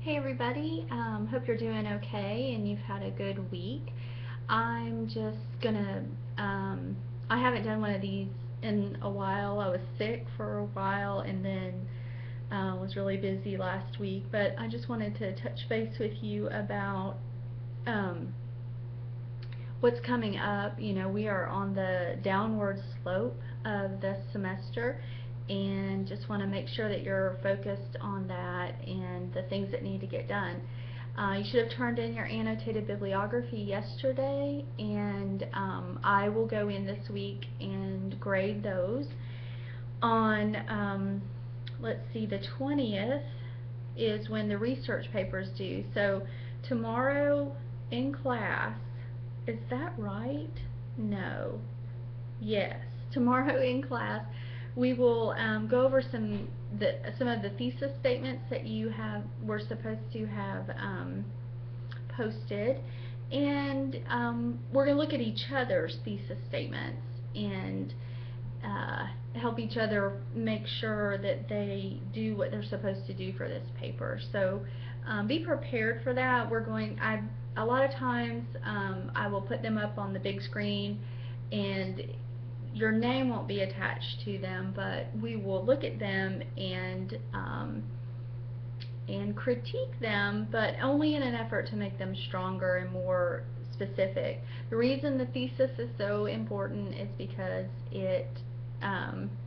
Hey everybody, hope you're doing okay and you've had a good week. I'm just gonna, I haven't done one of these in a while. I was sick for a while and then was really busy last week, but I just wanted to touch base with you about um, what's coming up. You know, we are on the downward slope of this semester and just want to make sure that you're focused on that and the things that need to get done. You should have turned in your annotated bibliography yesterday, and I will go in this week and grade those. On, let's see, the 20th is when the research paper's due. So tomorrow in class, is that right? No. Yes. Tomorrow in class, we will go over some of the thesis statements that you have were supposed to have posted, and we're going to look at each other's thesis statements and help each other make sure that they do what they're supposed to do for this paper. So be prepared for that. A lot of times I will put them up on the big screen, and your name won't be attached to them, but we will look at them and critique them, but only in an effort to make them stronger and more specific. The reason the thesis is so important is because it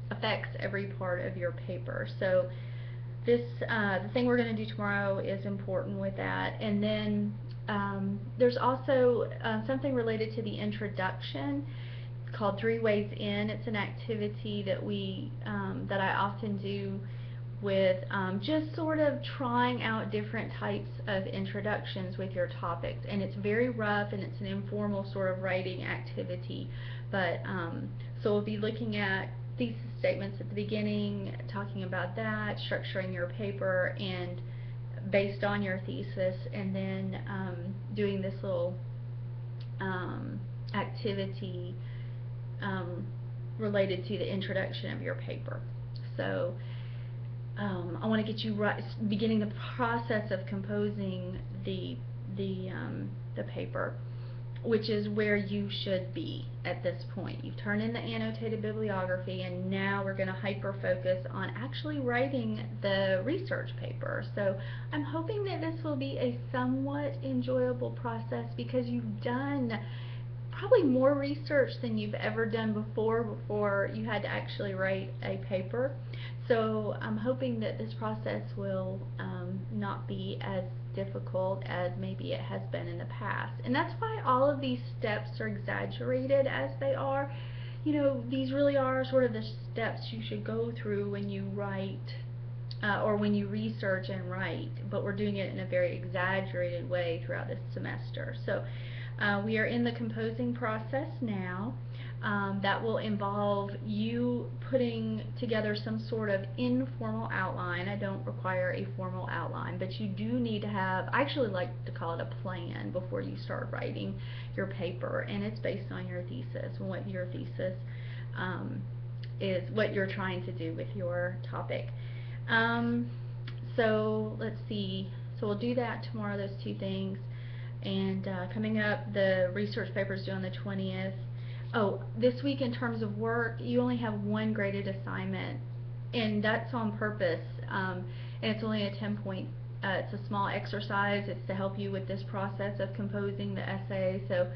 affects every part of your paper. So the thing we're going to do tomorrow is important with that. And then there's also something related to the introduction called 3 Ways In. It's an activity that I often do with just sort of trying out different types of introductions with your topics, and it's very rough and it's an informal sort of writing activity, but so we'll be looking at thesis statements at the beginning, talking about that, structuring your paper and based on your thesis, and then doing this little activity related to the introduction of your paper. So I want to get you beginning the process of composing the paper, which is where you should be at this point. You've turned in the annotated bibliography, and now we're going to hyper focus on actually writing the research paper. So I'm hoping that this will be a somewhat enjoyable process because you've done probably more research than you've ever done before you had to actually write a paper. So I'm hoping that this process will not be as difficult as maybe it has been in the past. And that's why all of these steps are exaggerated as they are. You know, these really are sort of the steps you should go through when you write or when you research and write, but we're doing it in a very exaggerated way throughout this semester. So we are in the composing process now. That will involve you putting together some sort of informal outline. I don't require a formal outline, but you do need to have, I actually like to call it a plan before you start writing your paper, and it's based on your thesis and what your thesis is, what you're trying to do with your topic. So let's see. So we'll do that tomorrow, those two things. And coming up, the research paper is due on the 20th. Oh, this week in terms of work, you only have one graded assignment, and that's on purpose. And it's only a 10-point. It's a small exercise. It's to help you with this process of composing the essay. So,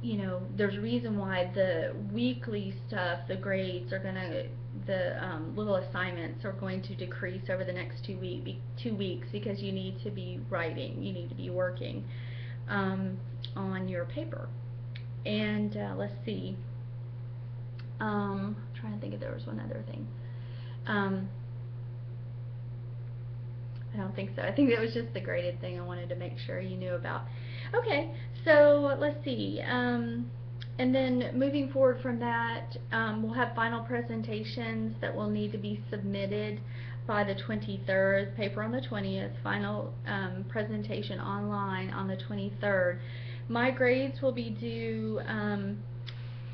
you know, there's a reason why the weekly stuff, the grades are gonna, the little assignments are going to decrease over the next 2 weeks because you need to be writing, you need to be working on your paper. And let's see, I'm trying to think if there was one other thing. I don't think so. I think that was just the graded thing I wanted to make sure you knew about. Okay, so let's see. And then moving forward from that, we'll have final presentations that will need to be submitted by the 23rd, paper on the 20th, final presentation online on the 23rd. My grades will be due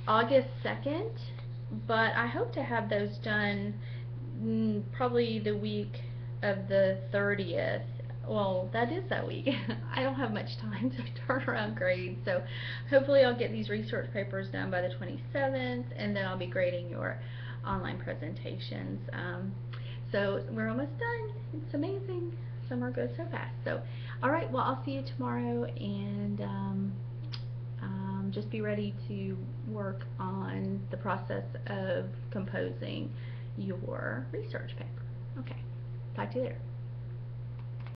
August 2nd, but I hope to have those done probably the week of the 30th. Well, that is that week. I don't have much time to turn around grades, so hopefully I'll get these research papers done by the 27th, and then I'll be grading your online presentations. So we're almost done. It's amazing. Summer goes so fast. So, all right. Well, I'll see you tomorrow, and just be ready to work on the process of composing your research paper. Okay. Talk to you later.